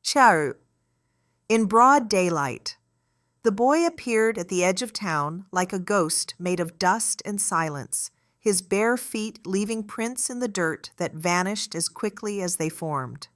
Ciao. In broad daylight, the boy appeared at the edge of town like a ghost made of dust and silence, his bare feet leaving prints in the dirt that vanished as quickly as they formed.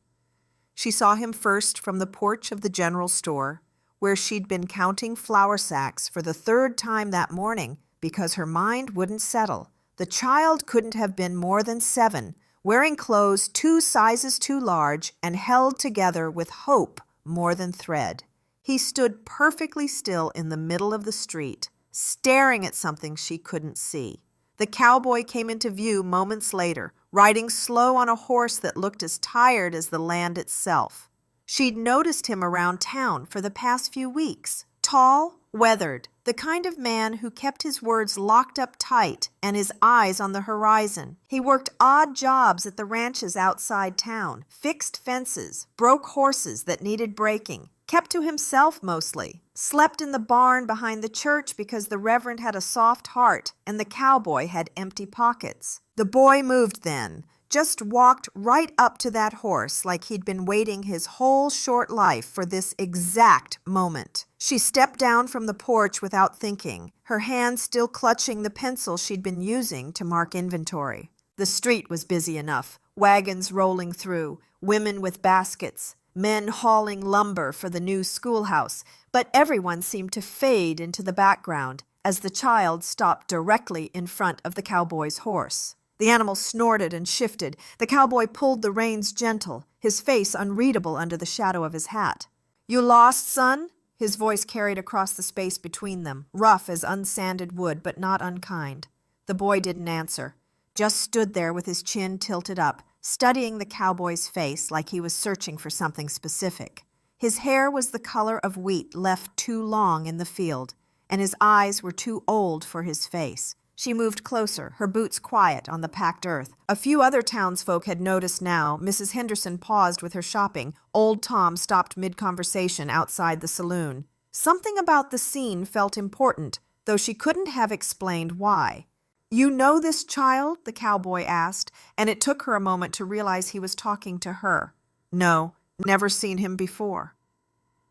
She saw him first from the porch of the general store, where she'd been counting flour sacks for the third time that morning because her mind wouldn't settle. The child couldn't have been more than 7, wearing clothes 2 sizes too large and held together with hope more than thread. He stood perfectly still in the middle of the street, staring at something she couldn't see. The cowboy came into view moments later, riding slow on a horse that looked as tired as the land itself. She'd noticed him around town for the past few weeks. Tall, weathered, the kind of man who kept his words locked up tight and his eyes on the horizon. He worked odd jobs at the ranches outside town, fixed fences, broke horses that needed breaking, kept to himself mostly, slept in the barn behind the church because the reverend had a soft heart and the cowboy had empty pockets. The boy moved then, just walked right up to that horse like he'd been waiting his whole short life for this exact moment. She stepped down from the porch without thinking, her hand still clutching the pencil she'd been using to mark inventory. The street was busy enough, wagons rolling through, women with baskets, men hauling lumber for the new schoolhouse, but everyone seemed to fade into the background as the child stopped directly in front of the cowboy's horse. The animal snorted and shifted. The cowboy pulled the reins gentle, his face unreadable under the shadow of his hat. "You lost, son?" His voice carried across the space between them, rough as unsanded wood, but not unkind. The boy didn't answer, just stood there with his chin tilted up, studying the cowboy's face like he was searching for something specific. His hair was the color of wheat left too long in the field, and his eyes were too old for his face. She moved closer, her boots quiet on the packed earth. A few other townsfolk had noticed now. Mrs. Henderson paused with her shopping. Old Tom stopped mid-conversation outside the saloon. Something about the scene felt important, though she couldn't have explained why. "You know this child?" the cowboy asked, and it took her a moment to realize he was talking to her. "No, never seen him before."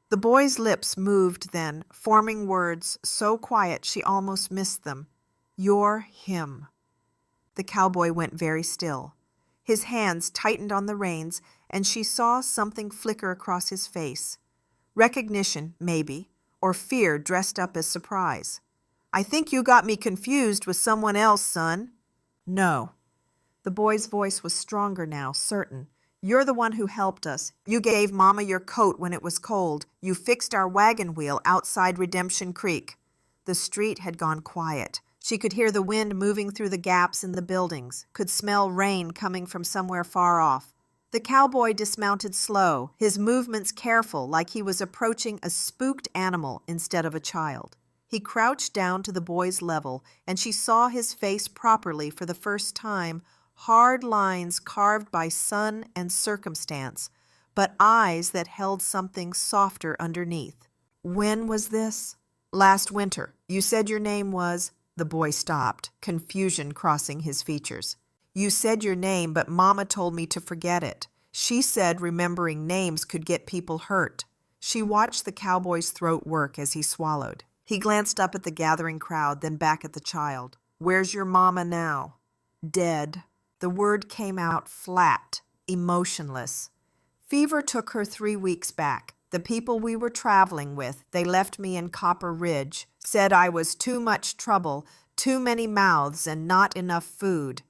The boy's lips moved then, forming words so quiet she almost missed them. "You're him." The cowboy went very still. His hands tightened on the reins, and she saw something flicker across his face. Recognition, maybe, or fear dressed up as surprise. "I think you got me confused with someone else, son." "No." The boy's voice was stronger now, certain. "You're the one who helped us. You gave Mama your coat when it was cold. You fixed our wagon wheel outside Redemption Creek." The street had gone quiet. She could hear the wind moving through the gaps in the buildings, could smell rain coming from somewhere far off. The cowboy dismounted slow, his movements careful, like he was approaching a spooked animal instead of a child. He crouched down to the boy's level, and she saw his face properly for the first time, hard lines carved by sun and circumstance, but eyes that held something softer underneath. "When was this?" "Last winter. You said your name was—" The boy stopped, confusion crossing his features. "You said your name, but Mama told me to forget it. She said remembering names could get people hurt." She watched the cowboy's throat work as he swallowed. He glanced up at the gathering crowd, then back at the child. "Where's your mama now?" "Dead." The word came out flat, emotionless. "Fever took her 3 weeks back. The people we were traveling with, they left me in Copper Ridge, said I was too much trouble, too many mouths, and not enough food."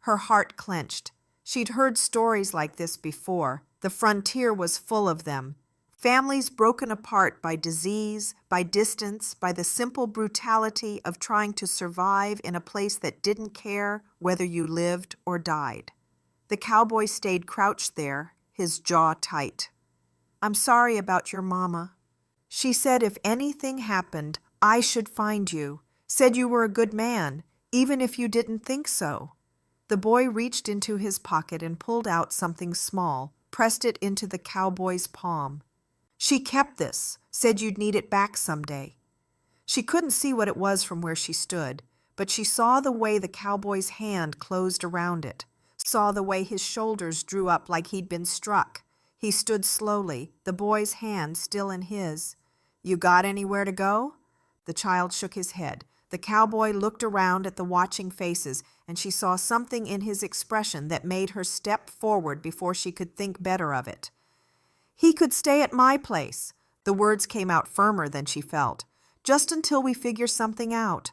Her heart clenched. She'd heard stories like this before. The frontier was full of them. Families broken apart by disease, by distance, by the simple brutality of trying to survive in a place that didn't care whether you lived or died. The cowboy stayed crouched there, his jaw tight. "I'm sorry about your mama. She said if anything happened, I should find you. Said you were a good man, even if you didn't think so." The boy reached into his pocket and pulled out something small, pressed it into the cowboy's palm. "She kept this, said you'd need it back someday." She couldn't see what it was from where she stood, but she saw the way the cowboy's hand closed around it, saw the way his shoulders drew up like he'd been struck. He stood slowly, the boy's hand still in his. "You got anywhere to go?" The child shook his head. The cowboy looked around at the watching faces, and she saw something in his expression that made her step forward before she could think better of it. "He could stay at my place." The words came out firmer than she felt. "Just until we figure something out."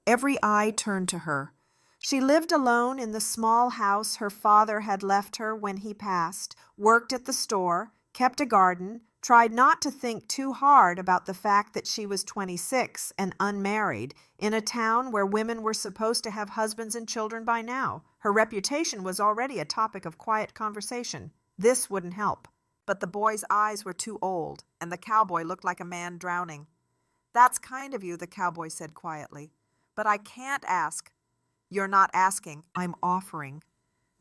Every eye turned to her. She lived alone in the small house her father had left her when he passed, worked at the store, kept a garden, tried not to think too hard about the fact that she was 26 and unmarried in a town where women were supposed to have husbands and children by now. Her reputation was already a topic of quiet conversation. This wouldn't help. But the boy's eyes were too old, and the cowboy looked like a man drowning. "That's kind of you," the cowboy said quietly. "But I can't ask." "You're not asking, I'm offering."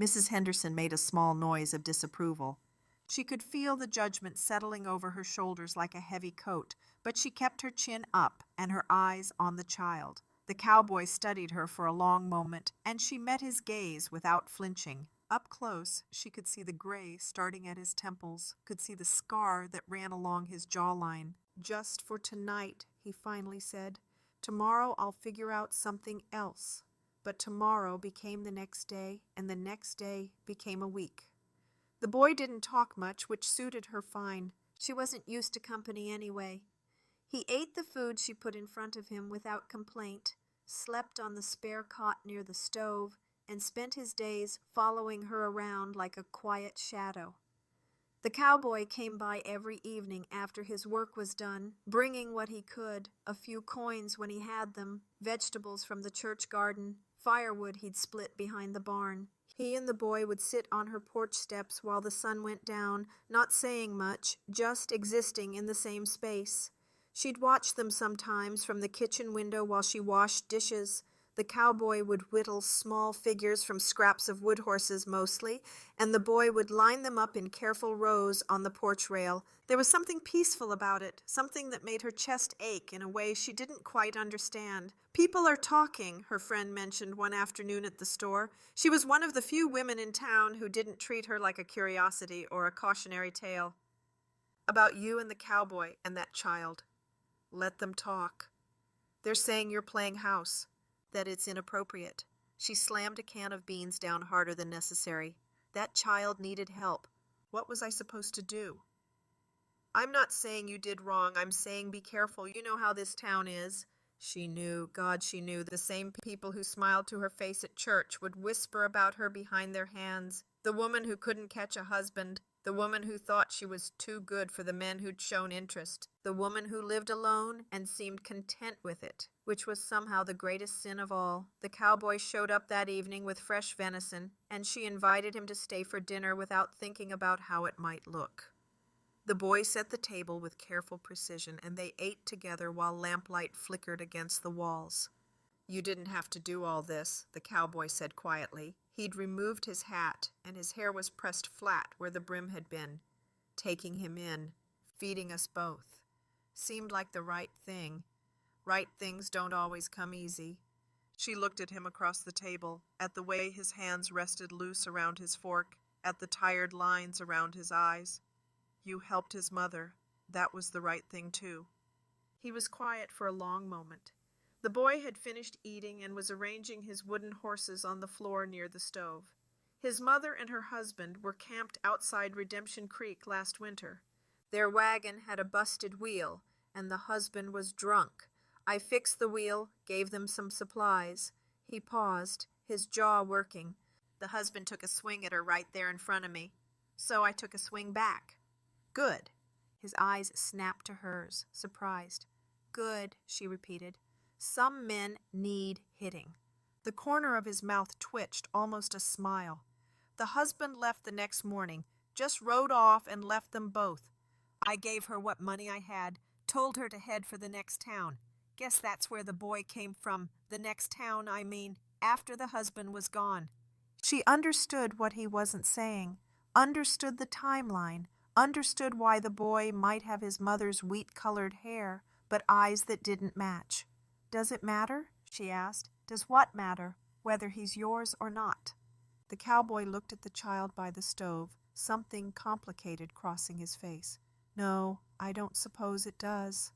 Mrs. Henderson made a small noise of disapproval. She could feel the judgment settling over her shoulders like a heavy coat, but she kept her chin up and her eyes on the child. The cowboy studied her for a long moment, and she met his gaze without flinching. Up close, she could see the gray starting at his temples, could see the scar that ran along his jawline. "Just for tonight," he finally said. "Tomorrow I'll figure out something else." But tomorrow became the next day, and the next day became a week. The boy didn't talk much, which suited her fine. She wasn't used to company anyway. He ate the food she put in front of him without complaint, slept on the spare cot near the stove, and spent his days following her around like a quiet shadow. The cowboy came by every evening after his work was done, bringing what he could, a few coins when he had them, vegetables from the church garden, firewood he'd split behind the barn. He and the boy would sit on her porch steps while the sun went down, not saying much, just existing in the same space. She'd watch them sometimes from the kitchen window while she washed dishes. The cowboy would whittle small figures from scraps of wood horses mostly, and the boy would line them up in careful rows on the porch rail. There was something peaceful about it, something that made her chest ache in a way she didn't quite understand. "People are talking," her friend mentioned one afternoon at the store. She was one of the few women in town who didn't treat her like a curiosity or a cautionary tale. "About you and the cowboy and that child." "Let them talk." "They're saying you're playing house, that it's inappropriate." She slammed a can of beans down harder than necessary. "That child needed help. What was I supposed to do?" "I'm not saying you did wrong. I'm saying be careful. You know how this town is." She knew, God, she knew, the same people who smiled to her face at church would whisper about her behind their hands. The woman who couldn't catch a husband. The woman who thought she was too good for the men who'd shown interest. The woman who lived alone and seemed content with it, which was somehow the greatest sin of all. The cowboy showed up that evening with fresh venison, and she invited him to stay for dinner without thinking about how it might look. The boy set the table with careful precision, and they ate together while lamplight flickered against the walls. "You didn't have to do all this," the cowboy said quietly. He'd removed his hat, and his hair was pressed flat where the brim had been. "Taking him in, feeding us both. Seemed like the right thing. Right things don't always come easy." She looked at him across the table, at the way his hands rested loose around his fork, at the tired lines around his eyes. "You helped his mother. That was the right thing, too." He was quiet for a long moment. The boy had finished eating and was arranging his wooden horses on the floor near the stove. His mother and her husband were camped outside Redemption Creek last winter. Their wagon had a busted wheel, and the husband was drunk. I fixed the wheel, gave them some supplies. He paused, his jaw working. The husband took a swing at her right there in front of me. So I took a swing back. "Good." His eyes snapped to hers, surprised. "Good," she repeated. "Some men need hitting." The corner of his mouth twitched, almost a smile. "The husband left the next morning, just rode off and left them both. I gave her what money I had, told her to head for the next town. Guess that's where the boy came from, the next town, I mean, after the husband was gone." She understood what he wasn't saying, understood the timeline, understood why the boy might have his mother's wheat-colored hair, but eyes that didn't match. "Does it matter?" she asked. "Does what matter, whether he's yours or not?" The cowboy looked at the child by the stove, something complicated crossing his face. No, I don't suppose it does.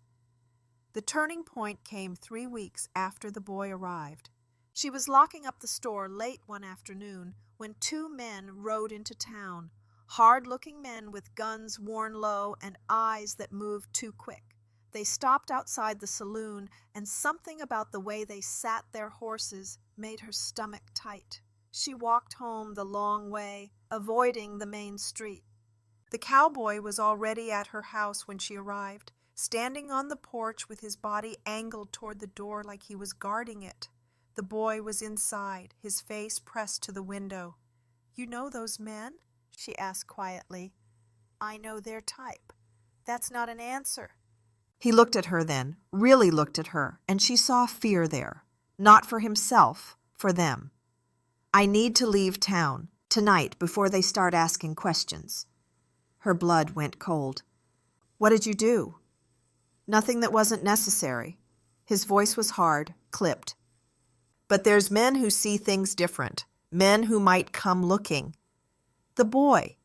The turning point came 3 weeks after the boy arrived. She was locking up the store late one afternoon when 2 men rode into town, hard-looking men with guns worn low and eyes that moved too quick. They stopped outside the saloon, and something about the way they sat their horses made her stomach tight. She walked home the long way, avoiding the main street. The cowboy was already at her house when she arrived, standing on the porch with his body angled toward the door like he was guarding it. The boy was inside, his face pressed to the window. "You know those men?" she asked quietly. "I know their type." "That's not an answer." He looked at her then, really looked at her, and she saw fear there. Not for himself, for them. "I need to leave town, tonight, before they start asking questions." Her blood went cold. "What did you do?" "Nothing that wasn't necessary." His voice was hard, clipped. "But there's men who see things different, men who might come looking. The boy,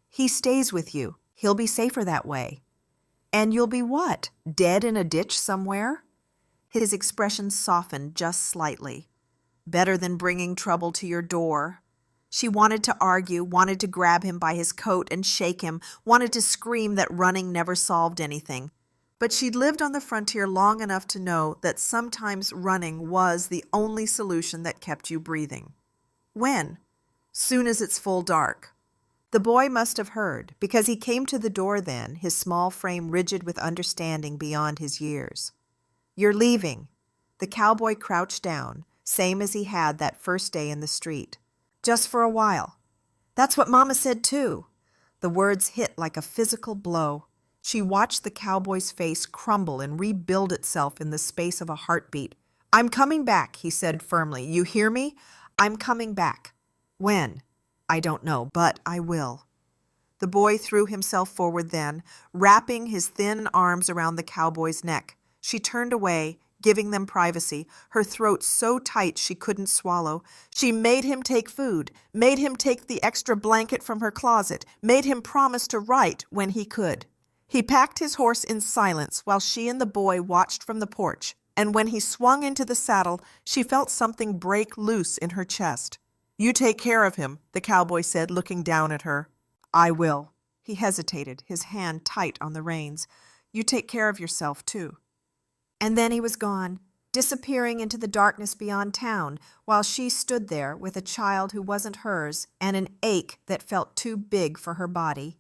he stays with you. He'll be safer that way. And you'll be what? Dead in a ditch somewhere?" His expression softened just slightly. "Better than bringing trouble to your door." She wanted to argue, wanted to grab him by his coat and shake him, wanted to scream that running never solved anything. But she'd lived on the frontier long enough to know that sometimes running was the only solution that kept you breathing. "When?" "Soon as it's full dark." The boy must have heard, because he came to the door then, his small frame rigid with understanding beyond his years. "You're leaving." The cowboy crouched down, same as he had that first day in the street. "Just for a while." "That's what Mama said too." The words hit like a physical blow. She watched the cowboy's face crumble and rebuild itself in the space of a heartbeat. "I'm coming back," he said firmly. "You hear me? I'm coming back." "When?" "I don't know, but I will." The boy threw himself forward then, wrapping his thin arms around the cowboy's neck. She turned away, giving them privacy, her throat so tight she couldn't swallow. She made him take food, made him take the extra blanket from her closet, made him promise to write when he could. He packed his horse in silence while she and the boy watched from the porch, and when he swung into the saddle, she felt something break loose in her chest. "You take care of him," the cowboy said, looking down at her. "I will." He hesitated, his hand tight on the reins. "You take care of yourself, too." And then he was gone, disappearing into the darkness beyond town, while she stood there with a child who wasn't hers and an ache that felt too big for her body.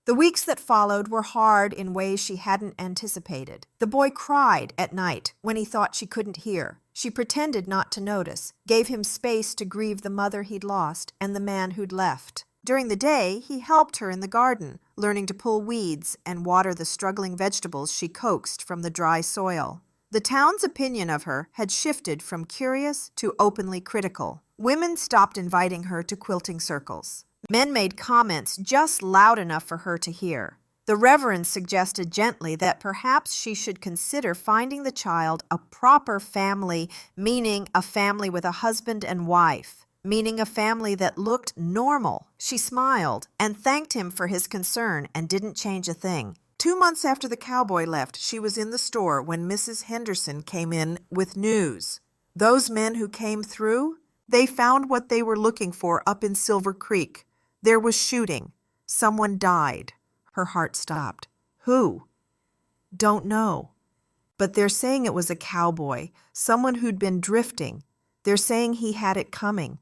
The weeks that followed were hard in ways she hadn't anticipated. The boy cried at night when he thought she couldn't hear. She pretended not to notice, gave him space to grieve the mother he'd lost and the man who'd left. During the day, he helped her in the garden, learning to pull weeds and water the struggling vegetables she coaxed from the dry soil. The town's opinion of her had shifted from curious to openly critical. Women stopped inviting her to quilting circles. Men made comments just loud enough for her to hear. The Reverend suggested gently that perhaps she should consider finding the child a proper family, meaning a family with a husband and wife, meaning a family that looked normal. She smiled and thanked him for his concern and didn't change a thing. 2 months after the cowboy left, she was in the store when Mrs. Henderson came in with news. Those men who came through, they found what they were looking for up in Silver Creek. There was shooting. Someone died. Her heart stopped. Who? Don't know. But they're saying it was a cowboy, someone who'd been drifting. They're saying he had it coming.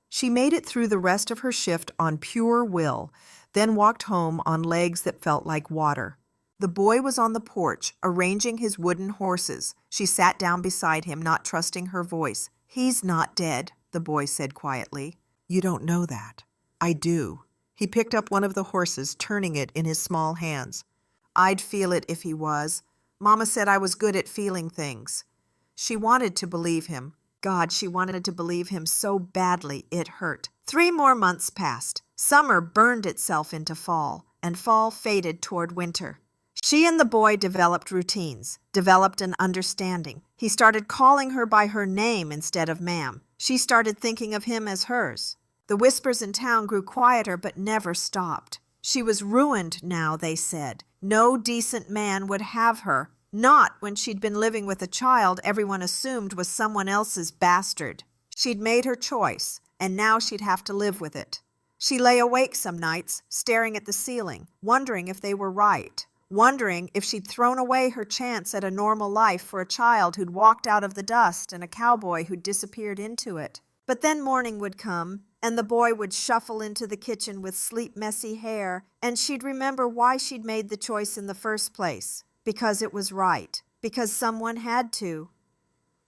She made it through the rest of her shift on pure will, then walked home on legs that felt like water. The boy was on the porch, arranging his wooden horses. She sat down beside him, not trusting her voice. "He's not dead," the boy said quietly. "You don't know that." "I do." He picked up one of the horses, turning it in his small hands. "I'd feel it if he was. Mama said I was good at feeling things." She wanted to believe him. God, she wanted to believe him so badly it hurt. 3 more months passed. Summer burned itself into fall, and fall faded toward winter. She and the boy developed routines, developed an understanding. He started calling her by her name instead of ma'am. She started thinking of him as hers. The whispers in town grew quieter but never stopped. She was ruined now, they said. No decent man would have her. Not when she'd been living with a child everyone assumed was someone else's bastard. She'd made her choice, and now she'd have to live with it. She lay awake some nights, staring at the ceiling, wondering if they were right, wondering if she'd thrown away her chance at a normal life for a child who'd walked out of the dust and a cowboy who'd disappeared into it. But then morning would come, and the boy would shuffle into the kitchen with sleep-messy hair, and she'd remember why she'd made the choice in the first place. Because it was right. Because someone had to.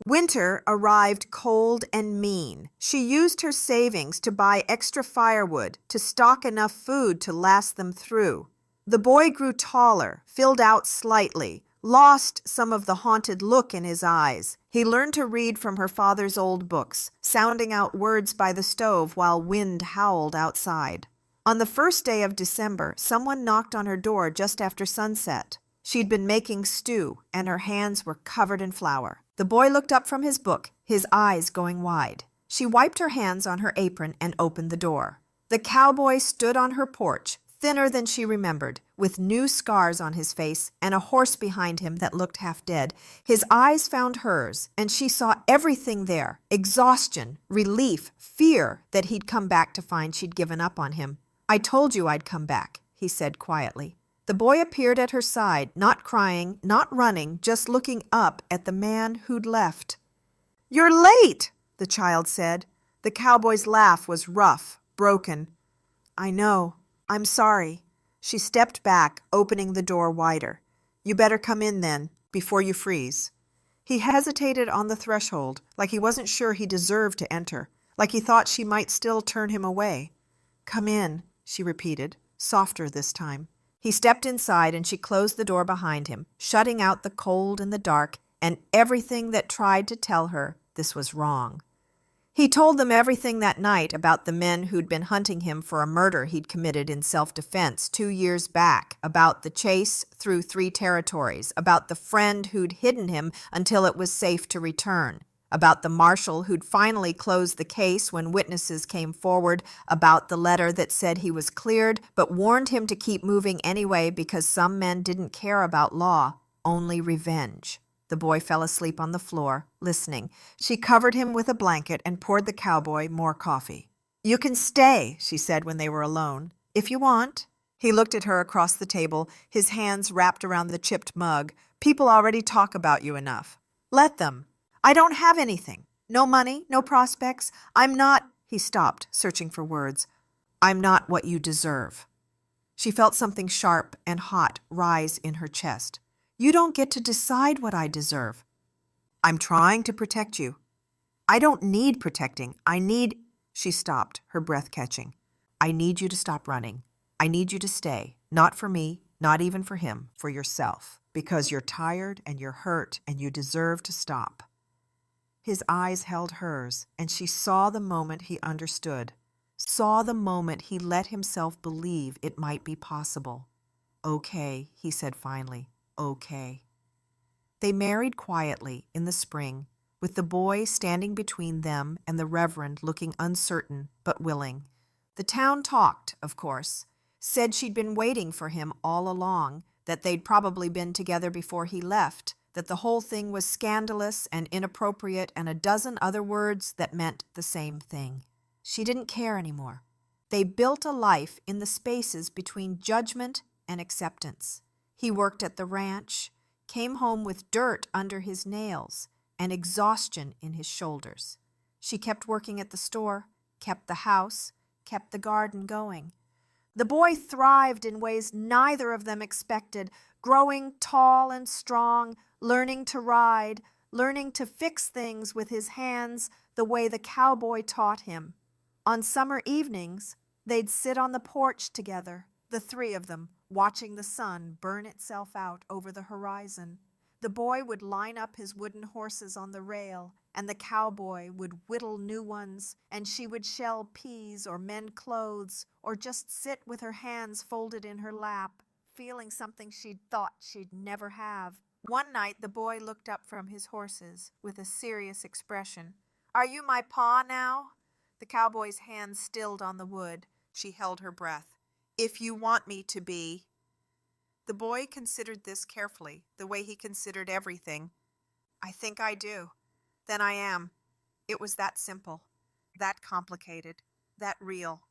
Winter arrived cold and mean. She used her savings to buy extra firewood, to stock enough food to last them through. The boy grew taller, filled out slightly, lost some of the haunted look in his eyes. He learned to read from her father's old books, sounding out words by the stove while wind howled outside. On the first day of December, someone knocked on her door just after sunset. She'd been making stew, and her hands were covered in flour. The boy looked up from his book, his eyes going wide. She wiped her hands on her apron and opened the door. The cowboy stood on her porch, thinner than she remembered, with new scars on his face and a horse behind him that looked half dead. His eyes found hers, and she saw everything there: exhaustion, relief, fear that he'd come back to find she'd given up on him. "I told you I'd come back," he said quietly. The boy appeared at her side, not crying, not running, just looking up at the man who'd left. "You're late," the child said. The cowboy's laugh was rough, broken. "I know. I'm sorry." She stepped back, opening the door wider. "You better come in then, before you freeze." He hesitated on the threshold, like he wasn't sure he deserved to enter, like he thought she might still turn him away. "Come in," she repeated, softer this time. He stepped inside, and she closed the door behind him, shutting out the cold and the dark and everything that tried to tell her this was wrong. He told them everything that night about the men who'd been hunting him for a murder he'd committed in self-defense 2 years back, about the chase through 3 territories, about the friend who'd hidden him until it was safe to return, about the marshal who'd finally closed the case when witnesses came forward, about the letter that said he was cleared but warned him to keep moving anyway because some men didn't care about law, only revenge. The boy fell asleep on the floor, listening. She covered him with a blanket and poured the cowboy more coffee. "You can stay," she said when they were alone, "if you want." He looked at her across the table, his hands wrapped around the chipped mug. "People already talk about you enough. Let them. I don't have anything. No money, no prospects. I'm not—" He stopped, searching for words. "I'm not what you deserve." She felt something sharp and hot rise in her chest. "You don't get to decide what I deserve." "I'm trying to protect you." "I don't need protecting. I need—" She stopped, her breath catching. "I need you to stop running. I need you to stay. Not for me, not even for him, for yourself. Because you're tired and you're hurt and you deserve to stop." His eyes held hers, and she saw the moment he understood, saw the moment he let himself believe it might be possible. "Okay," he said finally, "okay." They married quietly in the spring, with the boy standing between them and the Reverend looking uncertain but willing. The town talked, of course, said she'd been waiting for him all along, that they'd probably been together before he left, that the whole thing was scandalous and inappropriate, and a dozen other words that meant the same thing. She didn't care anymore. They built a life in the spaces between judgment and acceptance. He worked at the ranch, came home with dirt under his nails and exhaustion in his shoulders. She kept working at the store, kept the house, kept the garden going. The boy thrived in ways neither of them expected, growing tall and strong, learning to ride, learning to fix things with his hands the way the cowboy taught him. On summer evenings, they'd sit on the porch together, the 3 of them, watching the sun burn itself out over the horizon. The boy would line up his wooden horses on the rail, and the cowboy would whittle new ones, and she would shell peas or mend clothes or just sit with her hands folded in her lap, feeling something she'd thought she'd never have. One night the boy looked up from his horses with a serious expression. "Are you my pa now?" The cowboy's hand stilled on the wood. She held her breath. If you want me to be. The boy considered this carefully, the way he considered everything. I think I do. Then I am. It was that simple, that complicated, that real.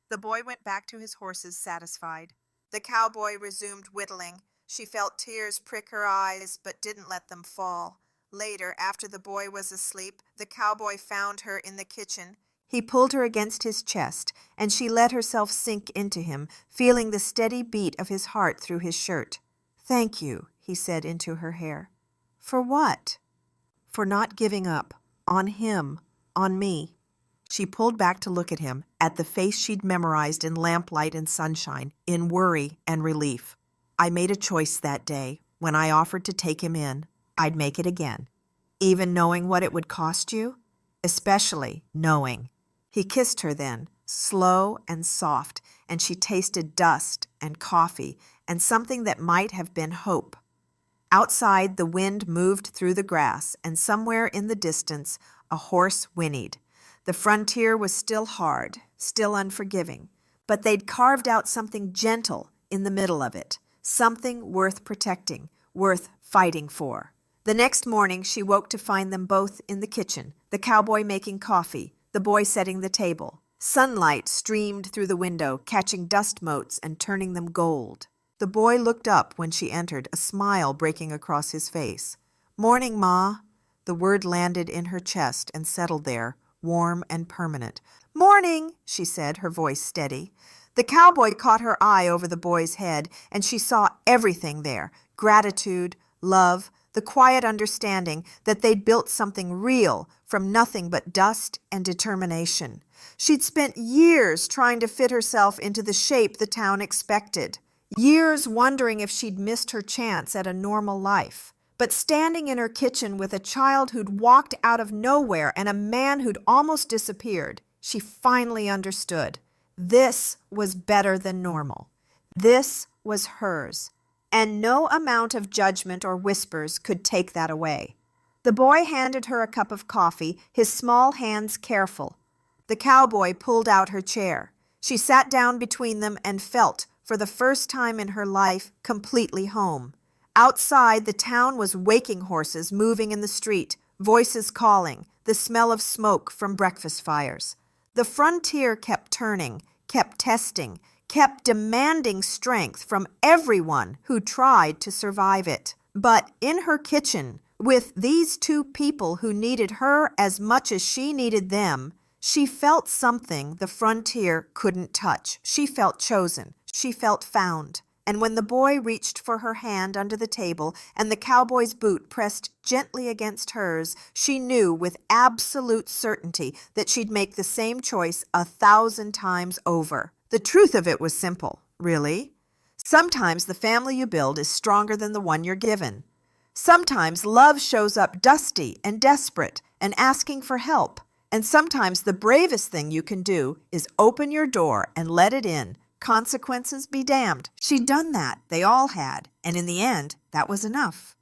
The boy went back to his horses satisfied. The cowboy resumed whittling. She felt tears prick her eyes, but didn't let them fall. Later, after the boy was asleep, the cowboy found her in the kitchen. He pulled her against his chest, and she let herself sink into him, feeling the steady beat of his heart through his shirt. Thank you, he said into her hair. For what? For not giving up. On him. On me. She pulled back to look at him, at the face she'd memorized in lamplight and sunshine, in worry and relief. I made a choice that day, when I offered to take him in. I'd make it again. Even knowing what it would cost you? Especially knowing. He kissed her then, slow and soft, and she tasted dust and coffee and something that might have been hope. Outside, the wind moved through the grass, and somewhere in the distance, a horse whinnied. The frontier was still hard, still unforgiving, but they'd carved out something gentle in the middle of it, something worth protecting, worth fighting for. The next morning, she woke to find them both in the kitchen, the cowboy making coffee, the boy setting the table. Sunlight streamed through the window, catching dust motes and turning them gold. The boy looked up when she entered, a smile breaking across his face. Morning, Ma. The word landed in her chest and settled there, warm and permanent. Morning, she said, her voice steady. The cowboy caught her eye over the boy's head, and she saw everything there, gratitude, love, the quiet understanding that they'd built something real from nothing but dust and determination. She'd spent years trying to fit herself into the shape the town expected, years wondering if she'd missed her chance at a normal life. But standing in her kitchen with a child who'd walked out of nowhere and a man who'd almost disappeared, she finally understood. This was better than normal. This was hers. And no amount of judgment or whispers could take that away. The boy handed her a cup of coffee, his small hands careful. The cowboy pulled out her chair. She sat down between them and felt, for the first time in her life, completely home. Outside, the town was waking horses moving in the street, voices calling, the smell of smoke from breakfast fires. The frontier kept turning, kept testing, kept demanding strength from everyone who tried to survive it. But in her kitchen, with these two people who needed her as much as she needed them, she felt something the frontier couldn't touch. She felt chosen. She felt found. And when the boy reached for her hand under the table and the cowboy's boot pressed gently against hers, she knew with absolute certainty that she'd make the same choice 1,000 times over. The truth of it was simple, really. Sometimes the family you build is stronger than the one you're given. Sometimes love shows up dusty and desperate and asking for help. And sometimes the bravest thing you can do is open your door and let it in. Consequences be damned. She'd done that. They all had. And in the end, that was enough.